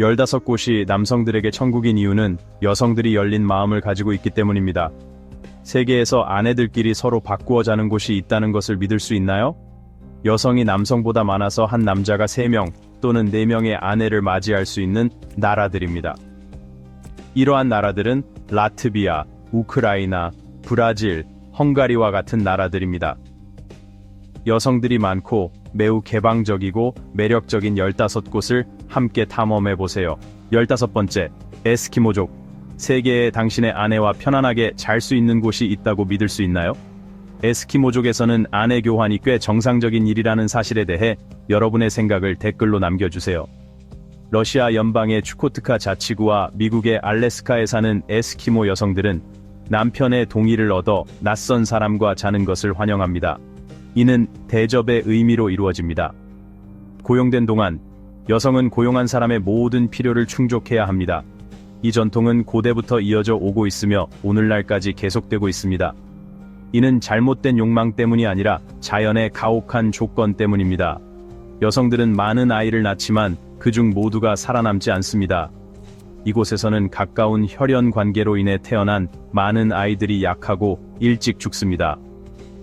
15곳이 남성들에게 천국인 이유는 여성들이 열린 마음을 가지고 있기 때문입니다. 세계에서 아내들끼리 서로 바꾸어 자는 곳이 있다는 것을 믿을 수 있나요? 여성이 남성보다 많아서 한 남자가 3명 또는 4명의 아내를 맞이할 수 있는 나라들입니다. 이러한 나라들은 라트비아, 우크라이나, 브라질, 헝가리와 같은 나라들입니다. 여성들이 많고 매우 개방적이고 매력적인 15곳을 함께 탐험해보세요. 15번째, 에스키모족. 세계에 당신의 아내와 편안하게 잘 수 있는 곳이 있다고 믿을 수 있나요? 에스키모족에서는 아내 교환이 꽤 정상적인 일이라는 사실에 대해 여러분의 생각을 댓글로 남겨주세요. 러시아 연방의 추코트카 자치구와 미국의 알래스카에 사는 에스키모 여성들은 남편의 동의를 얻어 낯선 사람과 자는 것을 환영합니다. 이는 대접의 의미로 이루어집니다. 고용된 동안 여성은 고용한 사람의 모든 필요를 충족해야 합니다. 이 전통은 고대부터 이어져 오고 있으며 오늘날까지 계속되고 있습니다. 이는 잘못된 욕망 때문이 아니라 자연의 가혹한 조건 때문입니다. 여성들은 많은 아이를 낳지만 그중 모두가 살아남지 않습니다. 이곳에서는 가까운 혈연 관계로 인해 태어난 많은 아이들이 약하고 일찍 죽습니다.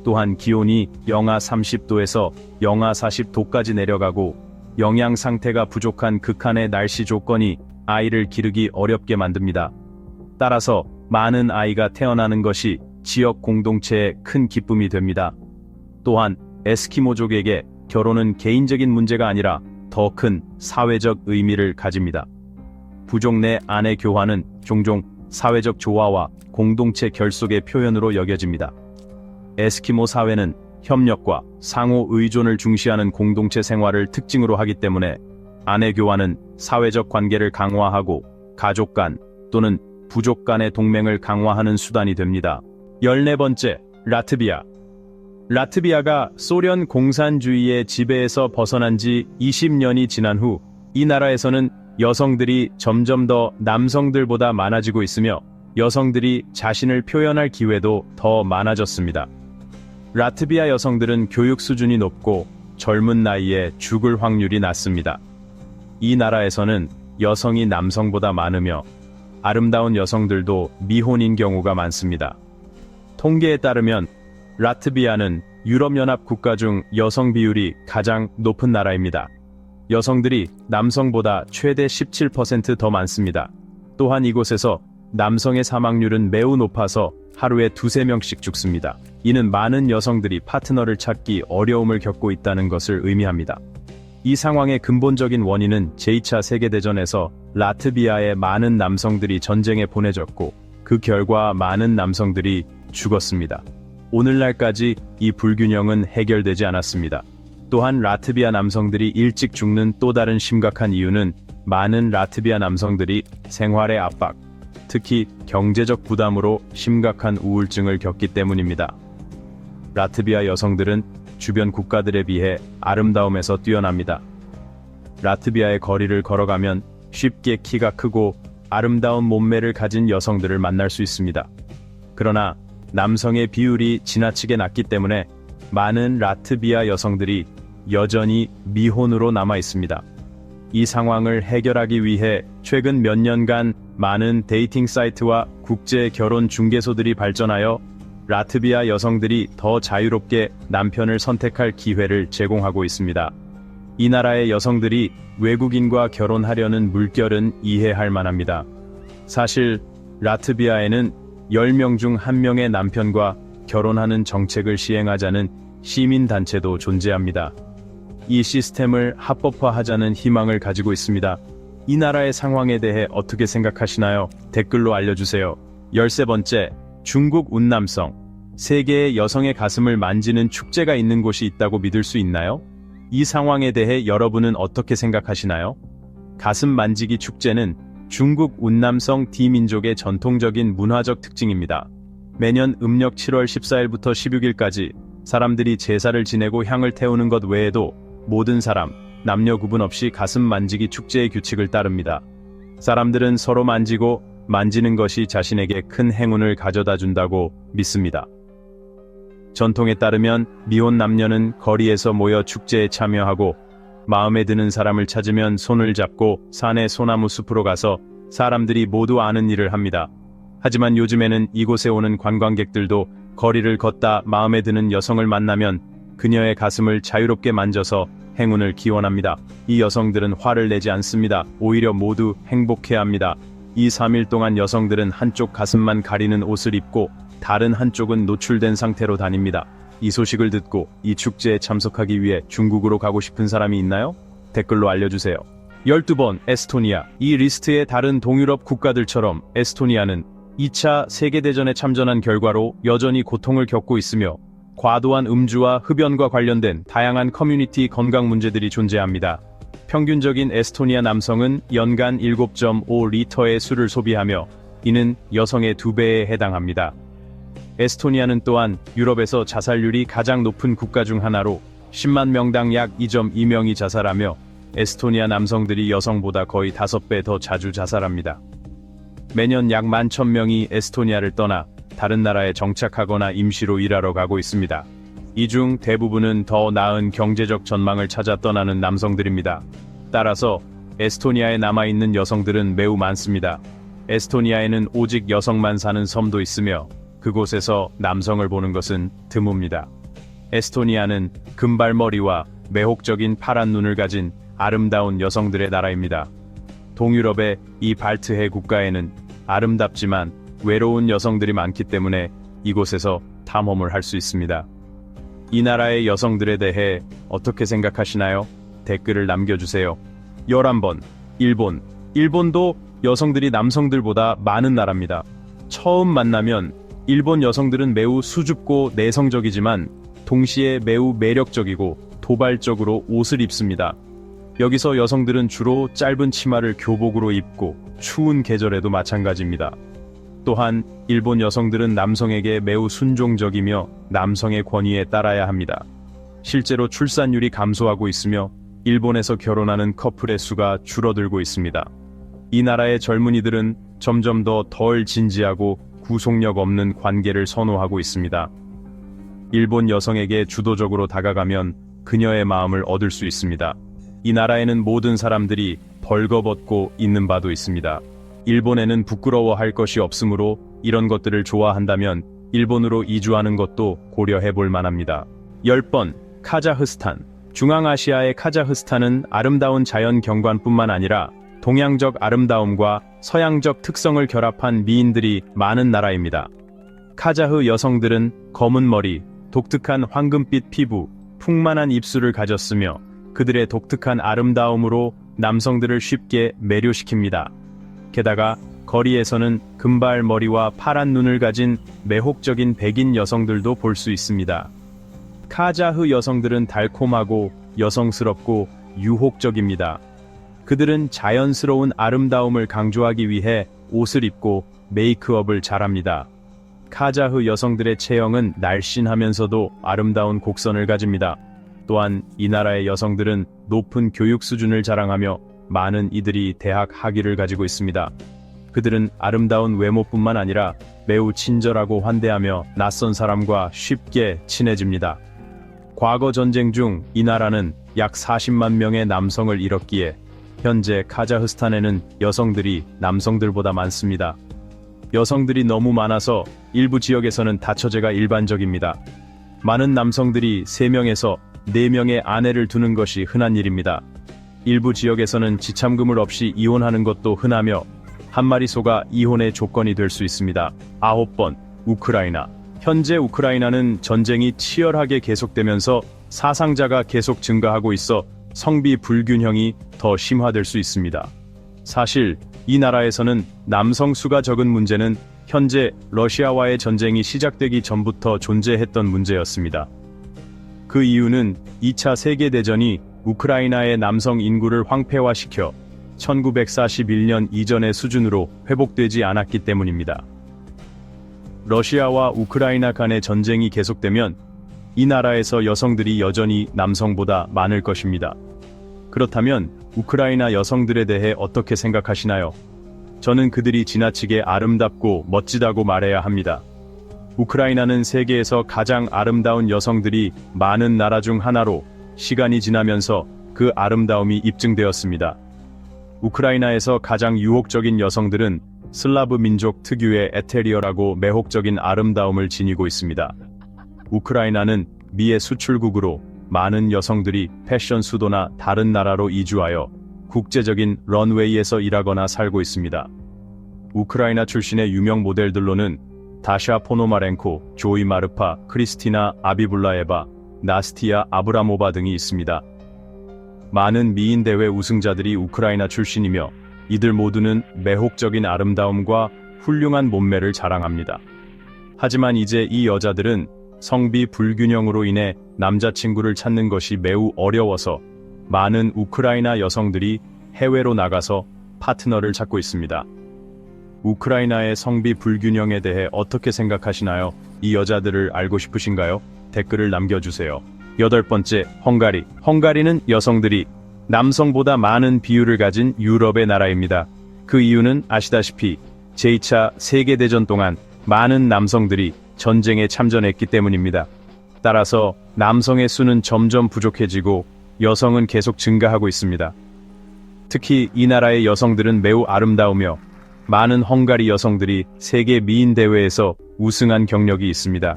또한 기온이 영하 30도에서 영하 40도까지 내려가고 영양 상태가 부족한 극한의 날씨 조건이 아이를 기르기 어렵게 만듭니다. 따라서 많은 아이가 태어나는 것이 지역 공동체의 큰 기쁨이 됩니다. 또한 에스키모족에게 결혼은 개인적인 문제가 아니라 더 큰 사회적 의미를 가집니다. 부족 내 아내 교환은 종종 사회적 조화와 공동체 결속의 표현으로 여겨집니다. 에스키모 사회는 협력과 상호 의존을 중시하는 공동체 생활을 특징으로 하기 때문에 아내 교환은 사회적 관계를 강화하고 가족 간 또는 부족 간의 동맹을 강화하는 수단이 됩니다. 14번째, 라트비아. 라트비아가 소련 공산주의의 지배에서 벗어난 지 20년이 지난 후 이 나라에서는 여성들이 점점 더 남성들보다 많아지고 있으며 여성들이 자신을 표현할 기회도 더 많아졌습니다. 라트비아 여성들은 교육 수준이 높고 젊은 나이에 죽을 확률이 낮습니다. 이 나라에서는 여성이 남성보다 많으며 아름다운 여성들도 미혼인 경우가 많습니다. 통계에 따르면 라트비아는 유럽연합 국가 중 여성 비율이 가장 높은 나라입니다. 여성들이 남성보다 최대 17% 더 많습니다. 또한 이곳에서 남성의 사망률은 매우 높아서 하루에 2~3명씩 죽습니다. 이는 많은 여성들이 파트너를 찾기 어려움을 겪고 있다는 것을 의미합니다. 이 상황의 근본적인 원인은 제2차 세계대전에서 라트비아의 많은 남성들이 전쟁에 보내졌고 그 결과 많은 남성들이 죽었습니다. 오늘날까지 이 불균형은 해결되지 않았습니다. 또한 라트비아 남성들이 일찍 죽는 또 다른 심각한 이유는 많은 라트비아 남성들이 생활의 압박, 특히 경제적 부담으로 심각한 우울증을 겪기 때문입니다. 라트비아 여성들은 주변 국가들에 비해 아름다움에서 뛰어납니다. 라트비아의 거리를 걸어가면 쉽게 키가 크고 아름다운 몸매를 가진 여성들을 만날 수 있습니다. 그러나 남성의 비율이 지나치게 낮기 때문에 많은 라트비아 여성들이 여전히 미혼으로 남아 있습니다. 이 상황을 해결하기 위해 최근 몇 년간 많은 데이팅 사이트와 국제 결혼 중개소들이 발전하여 라트비아 여성들이 더 자유롭게 남편을 선택할 기회를 제공하고 있습니다. 이 나라의 여성들이 외국인과 결혼하려는 물결은 이해할 만합니다. 사실 라트비아에는 10명 중 1명의 남편과 결혼하는 정책을 시행하자는 시민단체도 존재합니다. 이 시스템을 합법화하자는 희망을 가지고 있습니다. 이 나라의 상황에 대해 어떻게 생각하시나요? 댓글로 알려주세요. 13번째, 중국 운남성. 세계의 여성의 가슴을 만지는 축제가 있는 곳이 있다고 믿을 수 있나요? 이 상황에 대해 여러분은 어떻게 생각하시나요? 가슴 만지기 축제는 중국 운남성 D민족의 전통적인 문화적 특징입니다. 매년 음력 7월 14일부터 16일까지 사람들이 제사를 지내고 향을 태우는 것 외에도 모든 사람, 남녀 구분 없이 가슴 만지기 축제의 규칙을 따릅니다. 사람들은 서로 만지고 만지는 것이 자신에게 큰 행운을 가져다 준다고 믿습니다. 전통에 따르면 미혼 남녀는 거리에서 모여 축제에 참여하고 마음에 드는 사람을 찾으면 손을 잡고 산의 소나무 숲으로 가서 사람들이 모두 아는 일을 합니다. 하지만 요즘에는 이곳에 오는 관광객들도 거리를 걷다 마음에 드는 여성을 만나면 그녀의 가슴을 자유롭게 만져서 행운을 기원합니다. 이 여성들은 화를 내지 않습니다. 오히려 모두 행복해합니다. 2-3일 동안 여성들은 한쪽 가슴만 가리는 옷을 입고 다른 한쪽은 노출된 상태로 다닙니다. 이 소식을 듣고 이 축제에 참석하기 위해 중국으로 가고 싶은 사람이 있나요? 댓글로 알려주세요. 12번 에스토니아. 이 리스트의 다른 동유럽 국가들처럼 에스토니아는 2차 세계대전에 참전한 결과로 여전히 고통을 겪고 있으며 과도한 음주와 흡연과 관련된 다양한 커뮤니티 건강 문제들이 존재합니다. 평균적인 에스토니아 남성은 연간 7.5리터의 술을 소비하며 이는 여성의 2배에 해당합니다. 에스토니아는 또한 유럽에서 자살률이 가장 높은 국가 중 하나로 10만 명당 약 2.2명이 자살하며 에스토니아 남성들이 여성보다 거의 5배 더 자주 자살합니다. 매년 약 11,000명이 에스토니아를 떠나 다른 나라에 정착하거나 임시로 일하러 가고 있습니다. 이 중 대부분은 더 나은 경제적 전망을 찾아 떠나는 남성들입니다. 따라서 에스토니아에 남아있는 여성들은 매우 많습니다. 에스토니아에는 오직 여성만 사는 섬도 있으며 그곳에서 남성을 보는 것은 드뭅니다. 에스토니아는 금발머리와 매혹적인 파란 눈을 가진 아름다운 여성들의 나라입니다. 동유럽의 이 발트해 국가에는 아름답지만 외로운 여성들이 많기 때문에 이곳에서 탐험을 할 수 있습니다. 이 나라의 여성들에 대해 어떻게 생각하시나요? 댓글을 남겨주세요. 11번 일본. 일본도 여성들이 남성들보다 많은 나라입니다. 처음 만나면 일본 여성들은 매우 수줍고 내성적이지만 동시에 매우 매력적이고 도발적으로 옷을 입습니다. 여기서 여성들은 주로 짧은 치마를 교복으로 입고 추운 계절에도 마찬가지입니다. 또한 일본 여성들은 남성에게 매우 순종적이며 남성의 권위에 따라야 합니다. 실제로 출산율이 감소하고 있으며 일본에서 결혼하는 커플의 수가 줄어들고 있습니다. 이 나라의 젊은이들은 점점 더 덜 진지하고 구속력 없는 관계를 선호하고 있습니다. 일본 여성에게 주도적으로 다가가면 그녀의 마음을 얻을 수 있습니다. 이 나라에는 모든 사람들이 벌거벗고 있는 바도 있습니다. 일본에는 부끄러워할 것이 없으므로 이런 것들을 좋아한다면 일본으로 이주하는 것도 고려해 볼 만합니다. 10번 카자흐스탄. 중앙아시아의 카자흐스탄은 아름다운 자연 경관뿐만 아니라 동양적 아름다움과 서양적 특성을 결합한 미인들이 많은 나라입니다. 카자흐 여성들은 검은 머리, 독특한 황금빛 피부, 풍만한 입술을 가졌으며 그들의 독특한 아름다움으로 남성들을 쉽게 매료시킵니다. 게다가 거리에서는 금발 머리와 파란 눈을 가진 매혹적인 백인 여성들도 볼 수 있습니다. 카자흐 여성들은 달콤하고 여성스럽고 유혹적입니다. 그들은 자연스러운 아름다움을 강조하기 위해 옷을 입고 메이크업을 잘합니다. 카자흐 여성들의 체형은 날씬하면서도 아름다운 곡선을 가집니다. 또한 이 나라의 여성들은 높은 교육 수준을 자랑하며 많은 이들이 대학 학위를 가지고 있습니다. 그들은 아름다운 외모뿐만 아니라 매우 친절하고 환대하며 낯선 사람과 쉽게 친해집니다. 과거 전쟁 중 이 나라는 약 40만 명의 남성을 잃었기에 현재 카자흐스탄에는 여성들이 남성들보다 많습니다. 여성들이 너무 많아서 일부 지역에서는 다처제가 일반적입니다. 많은 남성들이 3명에서 4명의 아내를 두는 것이 흔한 일입니다. 일부 지역에서는 지참금을 없이 이혼하는 것도 흔하며 한 마리 소가 이혼의 조건이 될 수 있습니다. 9번 우크라이나. 현재 우크라이나는 전쟁이 치열하게 계속되면서 사상자가 계속 증가하고 있어 성비 불균형이 더 심화될 수 있습니다. 사실 이 나라에서는 남성 수가 적은 문제는 현재 러시아와의 전쟁이 시작되기 전부터 존재했던 문제였습니다. 그 이유는 2차 세계대전이 우크라이나의 남성 인구를 황폐화시켜 1941년 이전의 수준으로 회복되지 않았기 때문입니다. 러시아와 우크라이나 간의 전쟁이 계속되면 이 나라에서 여성들이 여전히 남성보다 많을 것입니다. 그렇다면 우크라이나 여성들에 대해 어떻게 생각하시나요? 저는 그들이 지나치게 아름답고 멋지다고 말해야 합니다. 우크라이나는 세계에서 가장 아름다운 여성들이 많은 나라 중 하나로 시간이 지나면서 그 아름다움이 입증되었습니다. 우크라이나에서 가장 유혹적인 여성들은 슬라브 민족 특유의 에테리어라고 매혹적인 아름다움을 지니고 있습니다. 우크라이나는 미의 수출국으로 많은 여성들이 패션 수도나 다른 나라로 이주하여 국제적인 런웨이에서 일하거나 살고 있습니다. 우크라이나 출신의 유명 모델들로는 다샤 포노마렌코, 조이 마르파, 크리스티나 아비블라에바, 나스티아 아브라모바 등이 있습니다. 많은 미인 대회 우승자들이 우크라이나 출신이며 이들 모두는 매혹적인 아름다움과 훌륭한 몸매를 자랑합니다. 하지만 이제 이 여자들은 성비 불균형으로 인해 남자친구를 찾는 것이 매우 어려워서 많은 우크라이나 여성들이 해외로 나가서 파트너를 찾고 있습니다. 우크라이나의 성비 불균형에 대해 어떻게 생각하시나요? 이 여자들을 알고 싶으신가요? 댓글을 남겨주세요. 8번째, 헝가리. 헝가리는 여성들이 남성보다 많은 비율을 가진 유럽의 나라입니다. 그 이유는 아시다시피 제2차 세계대전 동안 많은 남성들이 전쟁에 참전했기 때문입니다. 따라서 남성의 수는 점점 부족해지고 여성은 계속 증가하고 있습니다. 특히 이 나라의 여성들은 매우 아름다우며 많은 헝가리 여성들이 세계 미인 대회에서 우승한 경력이 있습니다.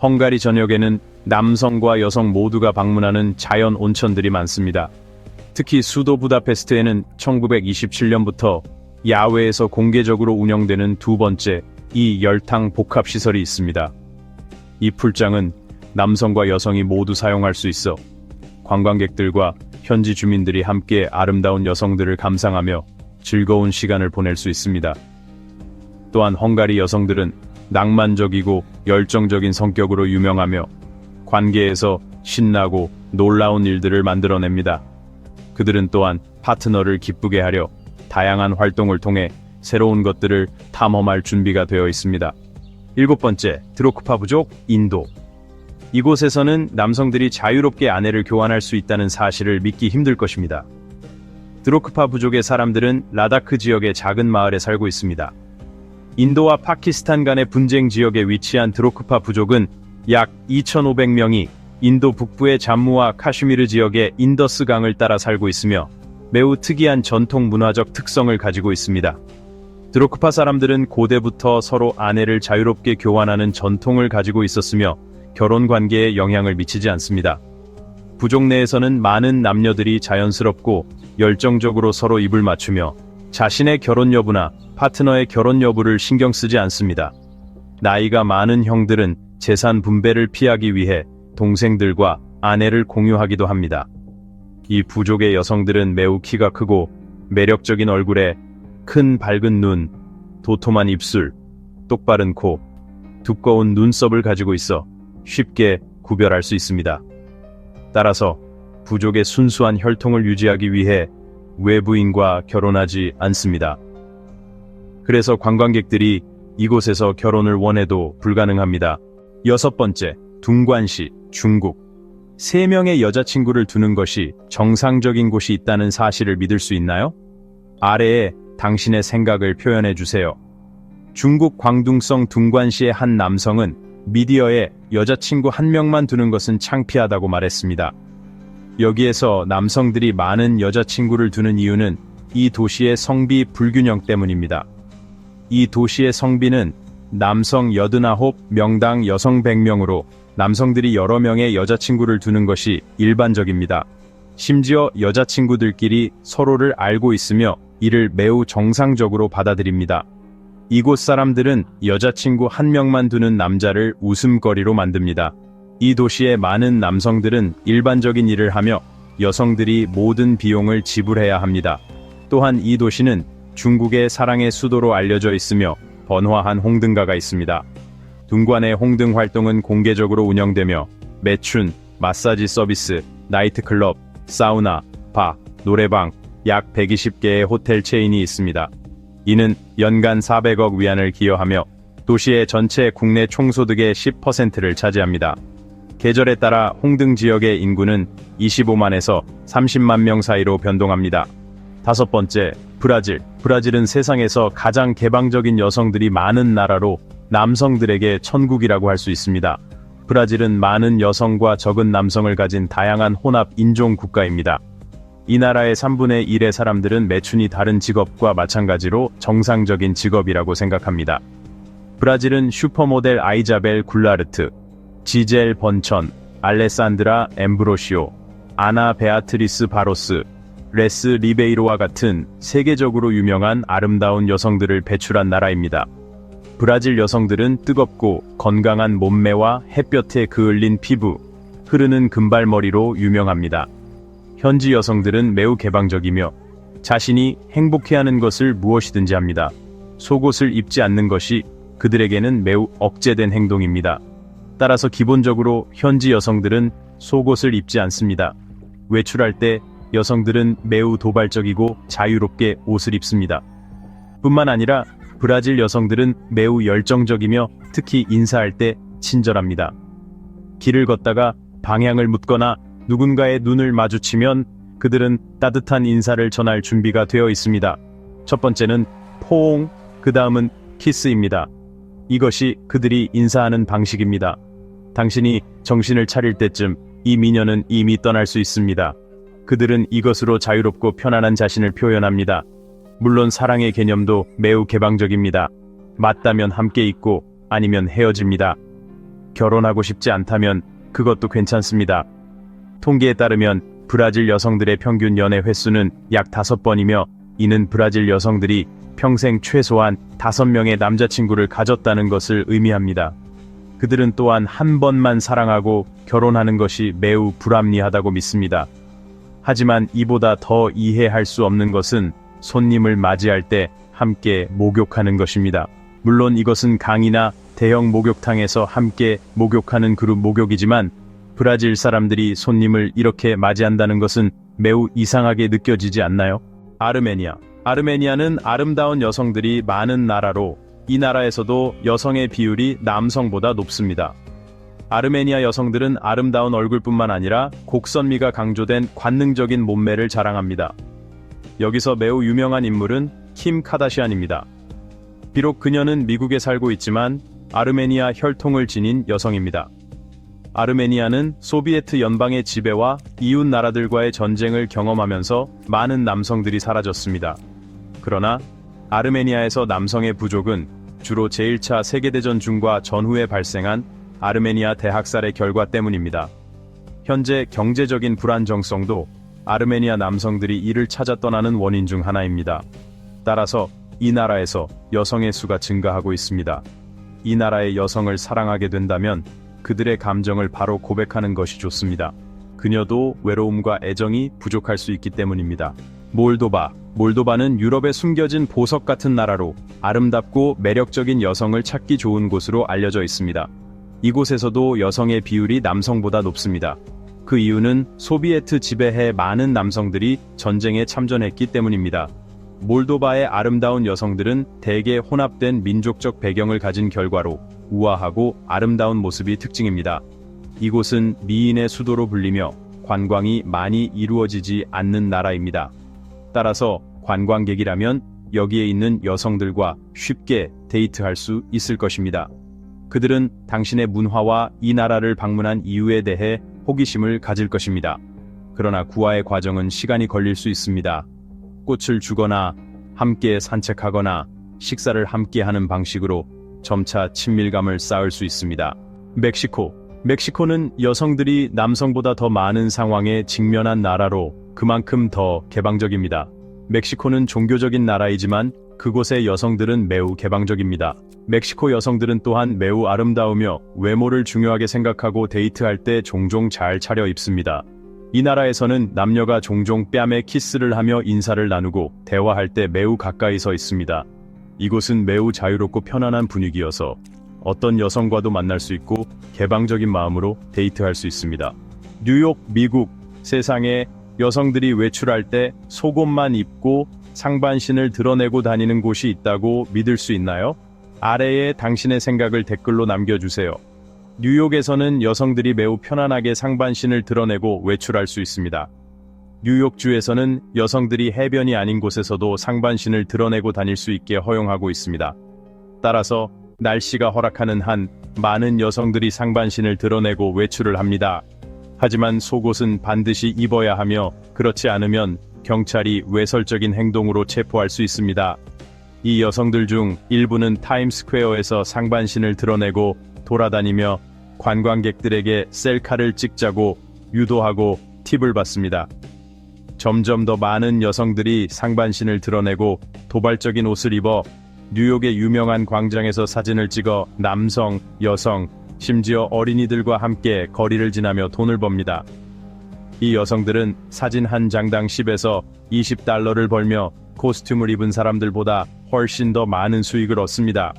헝가리 전역에는 남성과 여성 모두가 방문하는 자연 온천들이 많습니다. 특히 수도 부다페스트에는 1927년부터 야외에서 공개적으로 운영되는 두 번째 이 열탕 복합시설이 있습니다. 이 풀장은 남성과 여성이 모두 사용할 수 있어 관광객들과 현지 주민들이 함께 아름다운 여성들을 감상하며 즐거운 시간을 보낼 수 있습니다. 또한 헝가리 여성들은 낭만적이고 열정적인 성격으로 유명하며 관계에서 신나고 놀라운 일들을 만들어냅니다. 그들은 또한 파트너를 기쁘게 하려 다양한 활동을 통해 새로운 것들을 탐험할 준비가 되어 있습니다. 7번째, 드로크파 부족, 인도. 이곳에서는 남성들이 자유롭게 아내를 교환할 수 있다는 사실을 믿기 힘들 것입니다. 드로크파 부족의 사람들은 라다크 지역의 작은 마을에 살고 있습니다. 인도와 파키스탄 간의 분쟁 지역에 위치한 드로크파 부족은 약 2,500명이 인도 북부의 잠무와 카슈미르 지역의 인더스 강을 따라 살고 있으며 매우 특이한 전통 문화적 특성을 가지고 있습니다. 드로크파 사람들은 고대부터 서로 아내를 자유롭게 교환하는 전통을 가지고 있었으며 결혼 관계에 영향을 미치지 않습니다. 부족 내에서는 많은 남녀들이 자연스럽고 열정적으로 서로 입을 맞추며 자신의 결혼 여부나 파트너의 결혼 여부를 신경 쓰지 않습니다. 나이가 많은 형들은 재산 분배를 피하기 위해 동생들과 아내를 공유하기도 합니다. 이 부족의 여성들은 매우 키가 크고 매력적인 얼굴에 큰 밝은 눈, 도톰한 입술, 똑바른 코, 두꺼운 눈썹을 가지고 있어 쉽게 구별할 수 있습니다. 따라서 부족의 순수한 혈통을 유지하기 위해 외부인과 결혼하지 않습니다. 그래서 관광객들이 이곳에서 결혼을 원해도 불가능합니다. 6번째, 둥관시, 중국. 3명의 여자친구를 두는 것이 정상적인 곳이 있다는 사실을 믿을 수 있나요? 아래에 당신의 생각을 표현해 주세요. 중국 광둥성 둥관시의 한 남성은 미디어에 여자친구 1명만 두는 것은 창피하다고 말했습니다. 여기에서 남성들이 많은 여자친구를 두는 이유는 이 도시의 성비 불균형 때문입니다. 이 도시의 성비는 남성 89, 명당 여성 100명으로 남성들이 여러 명의 여자친구를 두는 것이 일반적입니다. 심지어 여자친구들끼리 서로를 알고 있으며 이를 매우 정상적으로 받아들입니다. 이곳 사람들은 여자친구 1명만 두는 남자를 웃음거리로 만듭니다. 이 도시의 많은 남성들은 일반적인 일을 하며 여성들이 모든 비용을 지불해야 합니다. 또한 이 도시는 중국의 사랑의 수도로 알려져 있으며 번화한 홍등가가 있습니다. 둥관의 홍등 활동은 공개적으로 운영되며 매춘, 마사지 서비스, 나이트클럽, 사우나, 바, 노래방, 약 120개의 호텔 체인이 있습니다. 이는 연간 400억 위안을 기여하며 도시의 전체 국내 총소득의 10%를 차지합니다. 계절에 따라 홍등 지역의 인구는 25만에서 30만 명 사이로 변동합니다. 5번째, 브라질. 브라질은 세상에서 가장 개방적인 여성들이 많은 나라로 남성들에게 천국이라고 할 수 있습니다. 브라질은 많은 여성과 적은 남성을 가진 다양한 혼합 인종 국가입니다. 이 나라의 3분의 1의 사람들은 매춘이 다른 직업과 마찬가지로 정상적인 직업이라고 생각합니다. 브라질은 슈퍼모델 아이자벨 굴라르트, 지젤 번천, 알레산드라 엠브로시오, 아나 베아트리스 바로스, 레스 리베이로와 같은 세계적으로 유명한 아름다운 여성들을 배출한 나라입니다. 브라질 여성들은 뜨겁고 건강한 몸매와 햇볕에 그을린 피부, 흐르는 금발머리로 유명합니다. 현지 여성들은 매우 개방적이며 자신이 행복해하는 것을 무엇이든지 합니다. 속옷을 입지 않는 것이 그들에게는 매우 억제된 행동입니다. 따라서 기본적으로 현지 여성들은 속옷을 입지 않습니다. 외출할 때 여성들은 매우 도발적이고 자유롭게 옷을 입습니다. 뿐만 아니라 브라질 여성들은 매우 열정적이며 특히 인사할 때 친절합니다. 길을 걷다가 방향을 묻거나 누군가의 눈을 마주치면 그들은 따뜻한 인사를 전할 준비가 되어 있습니다. 첫 번째는 포옹, 그 다음은 키스입니다. 이것이 그들이 인사하는 방식입니다. 당신이 정신을 차릴 때쯤 이 미녀는 이미 떠날 수 있습니다. 그들은 이것으로 자유롭고 편안한 자신을 표현합니다. 물론 사랑의 개념도 매우 개방적입니다. 맞다면 함께 있고 아니면 헤어집니다. 결혼하고 싶지 않다면 그것도 괜찮습니다. 통계에 따르면 브라질 여성들의 평균 연애 횟수는 약 5번이며 이는 브라질 여성들이 평생 최소한 5명의 남자친구를 가졌다는 것을 의미합니다. 그들은 또한 한 번만 사랑하고 결혼하는 것이 매우 불합리하다고 믿습니다. 하지만 이보다 더 이해할 수 없는 것은 손님을 맞이할 때 함께 목욕하는 것입니다. 물론 이것은 강이나 대형 목욕탕에서 함께 목욕하는 그룹 목욕이지만 브라질 사람들이 손님을 이렇게 맞이한다는 것은 매우 이상하게 느껴지지 않나요? 아르메니아는 아름다운 여성들이 많은 나라로 이 나라에서도 여성의 비율이 남성보다 높습니다. 아르메니아 여성들은 아름다운 얼굴뿐만 아니라 곡선미가 강조된 관능적인 몸매를 자랑합니다. 여기서 매우 유명한 인물은 킴 카다시안입니다. 비록 그녀는 미국에 살고 있지만 아르메니아 혈통을 지닌 여성입니다. 아르메니아는 소비에트 연방의 지배와 이웃 나라들과의 전쟁을 경험하면서 많은 남성들이 사라졌습니다. 그러나 아르메니아에서 남성의 부족은 주로 제1차 세계대전 중과 전후에 발생한 아르메니아 대학살의 결과 때문입니다. 현재 경제적인 불안정성도 아르메니아 남성들이 이를 찾아 떠나는 원인 중 하나입니다. 따라서 이 나라에서 여성의 수가 증가하고 있습니다. 이 나라의 여성을 사랑하게 된다면 그들의 감정을 바로 고백하는 것이 좋습니다. 그녀도 외로움과 애정이 부족할 수 있기 때문입니다. 몰도바는 유럽의 숨겨진 보석 같은 나라로 아름답고 매력적인 여성을 찾기 좋은 곳으로 알려져 있습니다. 이곳에서도 여성의 비율이 남성보다 높습니다. 그 이유는 소비에트 지배해 많은 남성들이 전쟁에 참전했기 때문입니다. 몰도바의 아름다운 여성들은 대개 혼합된 민족적 배경을 가진 결과로 우아하고 아름다운 모습이 특징입니다. 이곳은 미인의 수도로 불리며 관광이 많이 이루어지지 않는 나라입니다. 따라서 관광객이라면 여기에 있는 여성들과 쉽게 데이트할 수 있을 것입니다. 그들은 당신의 문화와 이 나라를 방문한 이유에 대해 호기심을 가질 것입니다. 그러나 구화의 과정은 시간이 걸릴 수 있습니다. 꽃을 주거나 함께 산책하거나 식사를 함께 하는 방식으로 점차 친밀감을 쌓을 수 있습니다. 멕시코는 여성들이 남성보다 더 많은 상황에 직면한 나라로 그만큼 더 개방적입니다. 멕시코는 종교적인 나라이지만 그곳의 여성들은 매우 개방적입니다. 멕시코 여성들은 또한 매우 아름다우며 외모를 중요하게 생각하고 데이트할 때 종종 잘 차려입습니다. 이 나라에서는 남녀가 종종 뺨에 키스를 하며 인사를 나누고 대화할 때 매우 가까이 서 있습니다. 이곳은 매우 자유롭고 편안한 분위기여서 어떤 여성과도 만날 수 있고 개방적인 마음으로 데이트할 수 있습니다. 뉴욕, 미국, 세상에 여성들이 외출할 때 속옷만 입고 상반신을 드러내고 다니는 곳이 있다고 믿을 수 있나요? 아래에 당신의 생각을 댓글로 남겨주세요. 뉴욕에서는 여성들이 매우 편안하게 상반신을 드러내고 외출할 수 있습니다. 뉴욕주에서는 여성들이 해변이 아닌 곳에서도 상반신을 드러내고 다닐 수 있게 허용하고 있습니다. 따라서 날씨가 허락하는 한 많은 여성들이 상반신을 드러내고 외출을 합니다. 하지만 속옷은 반드시 입어야 하며 그렇지 않으면 경찰이 외설적인 행동으로 체포할 수 있습니다. 이 여성들 중 일부는 타임스퀘어에서 상반신을 드러내고 돌아다니며 관광객들에게 셀카를 찍자고 유도하고 팁을 받습니다. 점점 더 많은 여성들이 상반신을 드러내고 도발적인 옷을 입어 뉴욕의 유명한 광장에서 사진을 찍어 남성, 여성, 심지어 어린이들과 함께 거리를 지나며 돈을 법니다. 이 여성들은 사진 한 장당 10에서 20달러를 벌며 코스튬을 입은 사람들보다 훨씬 더 많은 수익을 얻습니다.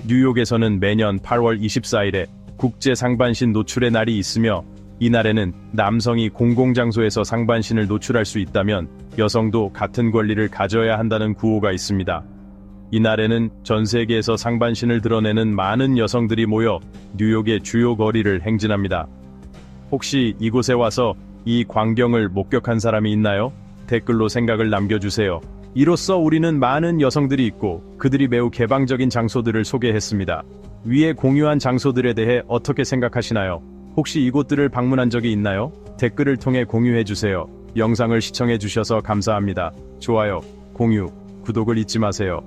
뉴욕에서는 매년 8월 24일에 국제 상반신 노출의 날이 있으며 이날에는 남성이 공공장소에서 상반신을 노출할 수 있다면 여성도 같은 권리를 가져야 한다는 구호가 있습니다. 이날에는 전 세계에서 상반신을 드러내는 많은 여성들이 모여 뉴욕의 주요 거리를 행진합니다. 혹시 이곳에 와서 이 광경을 목격한 사람이 있나요? 댓글로 생각을 남겨주세요. 이로써 우리는 많은 여성들이 있고 그들이 매우 개방적인 장소들을 소개했습니다. 위에 공유한 장소들에 대해 어떻게 생각하시나요? 혹시 이곳들을 방문한 적이 있나요? 댓글을 통해 공유해주세요. 영상을 시청해주셔서 감사합니다. 좋아요, 공유, 구독을 잊지 마세요.